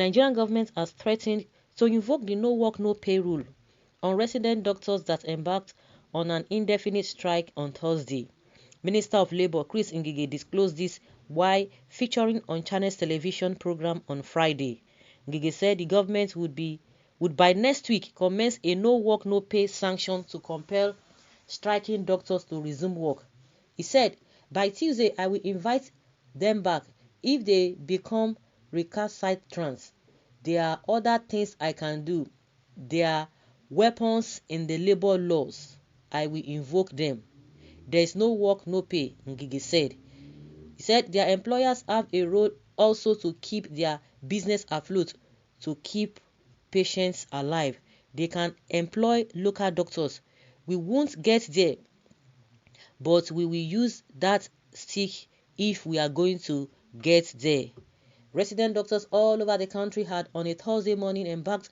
Nigerian government has threatened to invoke the no work, no pay rule on resident doctors that embarked on an indefinite strike on Thursday. Minister of Labour Chris Ngige disclosed this while featuring on Channels television program on Friday. Ngige said the government would by next week commence a no work, no pay sanction to compel striking doctors to resume work. He said, by Tuesday, I will invite them back if they become recalcitrant. There are other things I can do. There are weapons in the labor laws. I will invoke them. There is no work, no pay, Ngige said. He said their employers have a role also to keep their business afloat, to keep patients alive. They can employ local doctors. We won't get there, but we will use that stick if we are going to get there. Resident doctors all over the country had on a Thursday morning embarked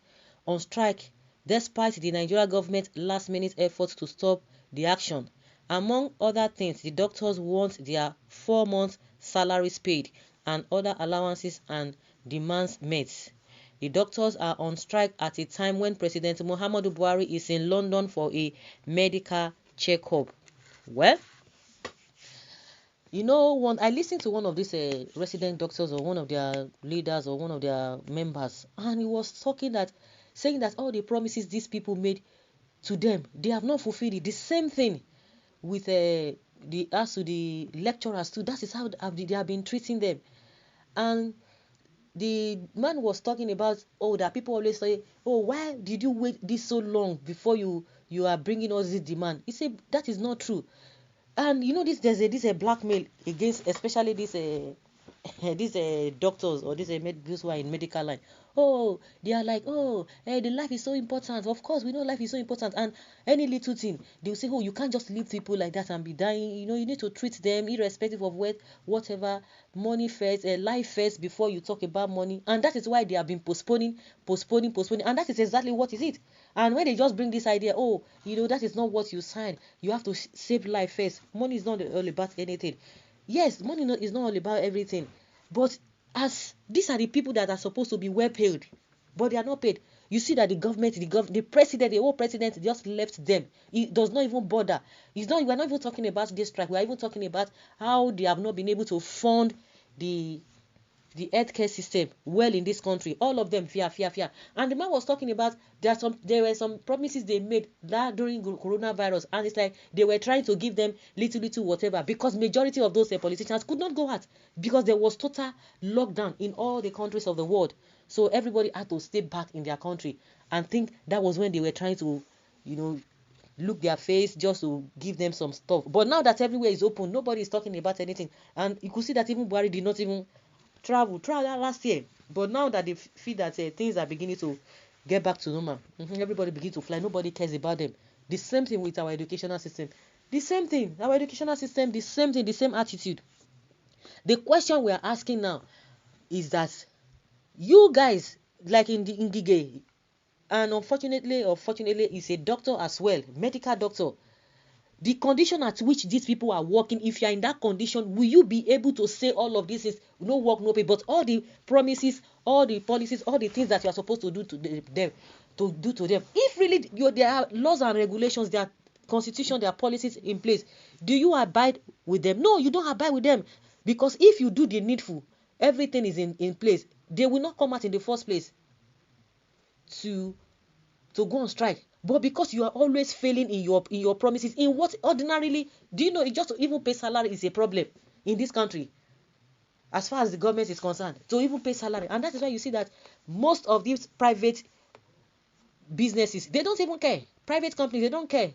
on strike despite the Nigeria government's last-minute efforts to stop the action. Among other things, the doctors want their 4 months' salaries paid and other allowances and demands met. The doctors are on strike at a time when President Muhammadu Buhari is in London for a medical checkup. Well, I listened to one of these resident doctors or one of their leaders or one of their members, and he was saying that all the promises these people made to them, they have not fulfilled it. The same thing with the lecturers too. That is how they have been treating them. And the man was talking about, that people always say, why did you wait this so long before you are bringing us this demand? He said that is not true. And there's a blackmail against, especially these doctors or these who are in medical line. They are like, the life is so important. Of course, we know life is so important. And any little thing, they'll say, you can't just leave people like that and be dying. You need to treat them irrespective of whatever, money first, life first before you talk about money. And that is why they have been postponing. And that is exactly what is it. And when they just bring this idea, that is not what you signed. You have to save life first. Money is not all about anything. Yes, money is not all about everything. But as these are the people that are supposed to be well paid, but they are not paid. You see that the government, the president, the whole president just left them. He does not even bother. We're not even talking about this strike. We're even talking about how they have not been able to fund the healthcare system well in this country. All of them fear. And the man was talking about there were some promises they made that during coronavirus, and it's like they were trying to give them little whatever, because majority of those politicians could not go out because there was total lockdown in all the countries of the world. So everybody had to stay back in their country, and think that was when they were trying to, look their face just to give them some stuff. But now that everywhere is open, nobody is talking about anything. And you could see that even Buhari did not even travel last year. But now that they feel that things are beginning to get back to normal, everybody begin to fly. Nobody cares about them. The same thing with our educational system. The same thing. Our educational system, the same thing, the same attitude. The question we are asking now is that you guys, like in Ngige, and unfortunately, is a doctor as well, medical doctor. The condition at which these people are working, if you are in that condition, will you be able to say all of this is no work, no pay, but all the promises, all the policies, all the things that you are supposed to do to them, if really there are laws and regulations, there are constitution, there are policies in place, do you abide with them? No, you don't abide with them, because if you do the needful, everything is in place. They will not come out in the first place to go on strike. But because you are always failing in your promises, in what ordinarily, do you know, just to even pay salary is a problem in this country, as far as the government is concerned, to even pay salary. And that is why you see that most of these private businesses, they don't even care. Private companies, they don't care,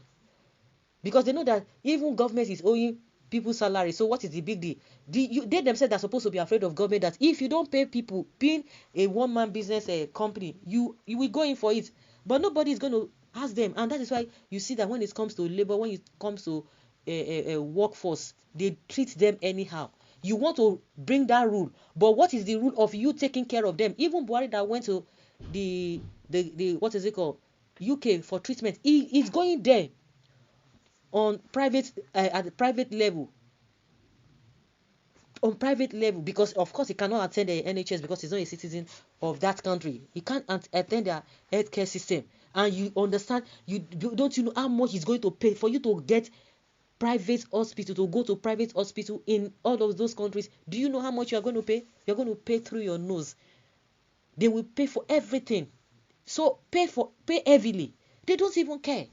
because they know that even government is owing people salary. So what is the big deal? They themselves are supposed to be afraid of government, that if you don't pay people, being a one-man business company, you will go in for it. But nobody is going to ask them. And that is why you see that when it comes to labor, when it comes to a workforce, they treat them anyhow. You want to bring that rule, but what is the rule of you taking care of them? Even Buhari that went to the what is it called, UK for treatment, he is going there on private at the private level. on private level, because of course he cannot attend the NHS because he's not a citizen of that country. He can't attend their healthcare system. And you understand, don't you know how much he's going to pay for you to get private hospital, to go to private hospital in all of those countries? Do you know how much you are going to pay? You're going to pay through your nose. They will pay for everything. So pay heavily. They don't even care.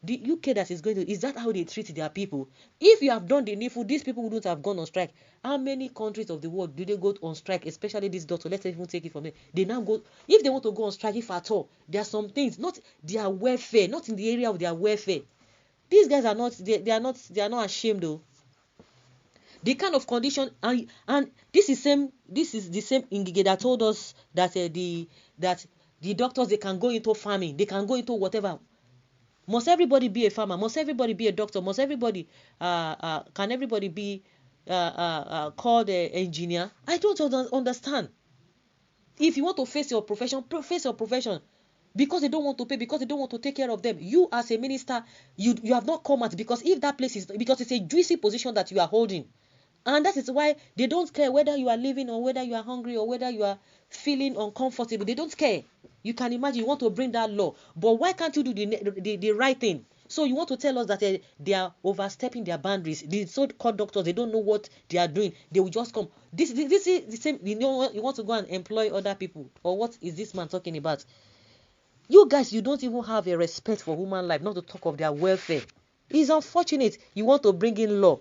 The UK that is going to, is that how they treat their people? If you have done the needful, these people wouldn't have gone on strike. How many countries of the world do they go on strike, especially this doctor? Let's even take it from them. They now go, if they want to go on strike, if at all, there are some things, not their welfare, not in the area of their welfare. These guys are not, they are not ashamed though. The kind of condition, and this is the same Ngige that told us that the doctors, they can go into farming, they can go into whatever. Must everybody be a farmer? Must everybody be a doctor? Must everybody can everybody be called an engineer? I don't understand. If you want to face your profession, face your profession. Because they don't want to pay, because they don't want to take care of them. You as a minister, you have not come out, because if that place is, because it's a juicy position that you are holding. And that is why they don't care whether you are living or whether you are hungry or whether you are feeling uncomfortable. They don't care. You can imagine you want to bring that law, but why can't you do the right thing? So you want to tell us that they are overstepping their boundaries. The so-called doctors, they don't know what they are doing. They will just come. This is the same. You want to go and employ other people, or what is this man talking about? You guys, you don't even have a respect for human life, not to talk of their welfare. It's unfortunate. You want to bring in law.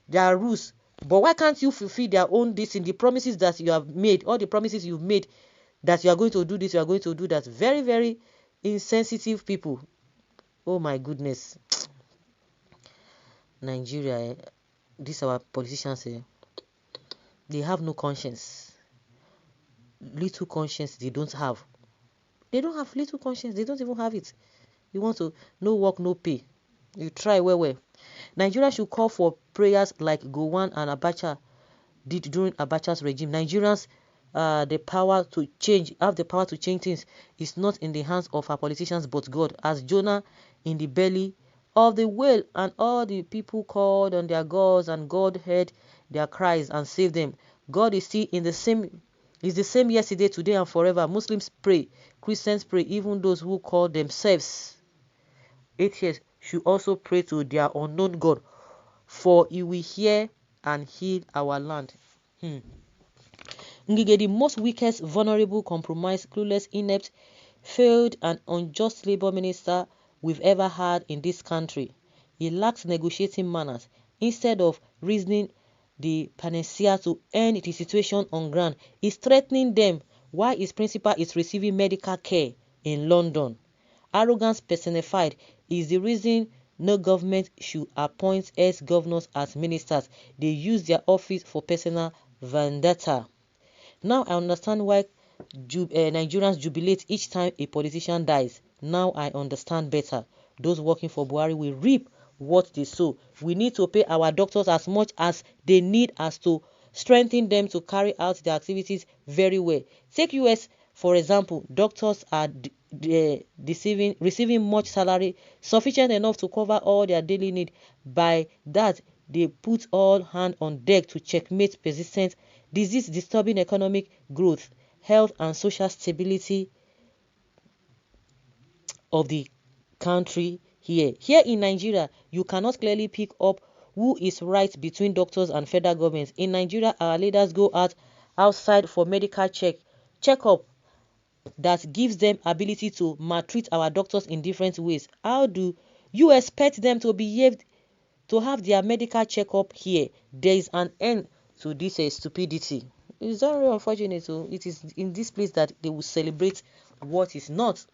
There are rules. But why can't you fulfill their own this in the promises that you have made, all the promises you've made, that you are going to do this, you are going to do that? Very, very insensitive people. Oh my goodness. Nigeria, these our politicians, they have no conscience. Little conscience they don't have. They don't have little conscience. They don't even have it. You want to, no work, no pay. You try well. Nigeria should call for prayers like Gowon and Abacha did during Abacha's regime. Nigerians have the power to change things. It's not in the hands of our politicians but God. As Jonah in the belly of the whale, and all the people called on their gods, and God heard their cries and saved them. God is still the same yesterday, today, and forever. Muslims pray, Christians pray, even those who call themselves atheists should also pray to their unknown God, for he will hear and heal our land. Ngige, the most weakest, vulnerable, compromised, clueless, inept, failed and unjust labor minister we've ever had in this country. He lacks negotiating manners. Instead of reasoning the panacea to end the situation on ground, he's threatening them while his principal is receiving medical care in London. Arrogance personified is the reason no government should appoint ex-governors as ministers. They use their office for personal vendetta. Now I understand why Nigerians jubilate each time a politician dies. Now I understand better. Those working for Buhari will reap what they sow. We need to pay our doctors as much as they need us to strengthen them to carry out their activities very well. Take US, for example. Doctors are receiving much salary, sufficient enough to cover all their daily need. By that, they put all hands on deck to checkmate persistent disease, disturbing economic growth, health, and social stability of the country here. Here in Nigeria, you cannot clearly pick up who is right between doctors and federal governments. In Nigeria, our leaders go outside for medical checkup that gives them ability to maltreat our doctors in different ways. How do you expect them to behave, to have their medical checkup here? There is an end to this stupidity. It's very unfortunate. So it is in this place that they will celebrate what is not.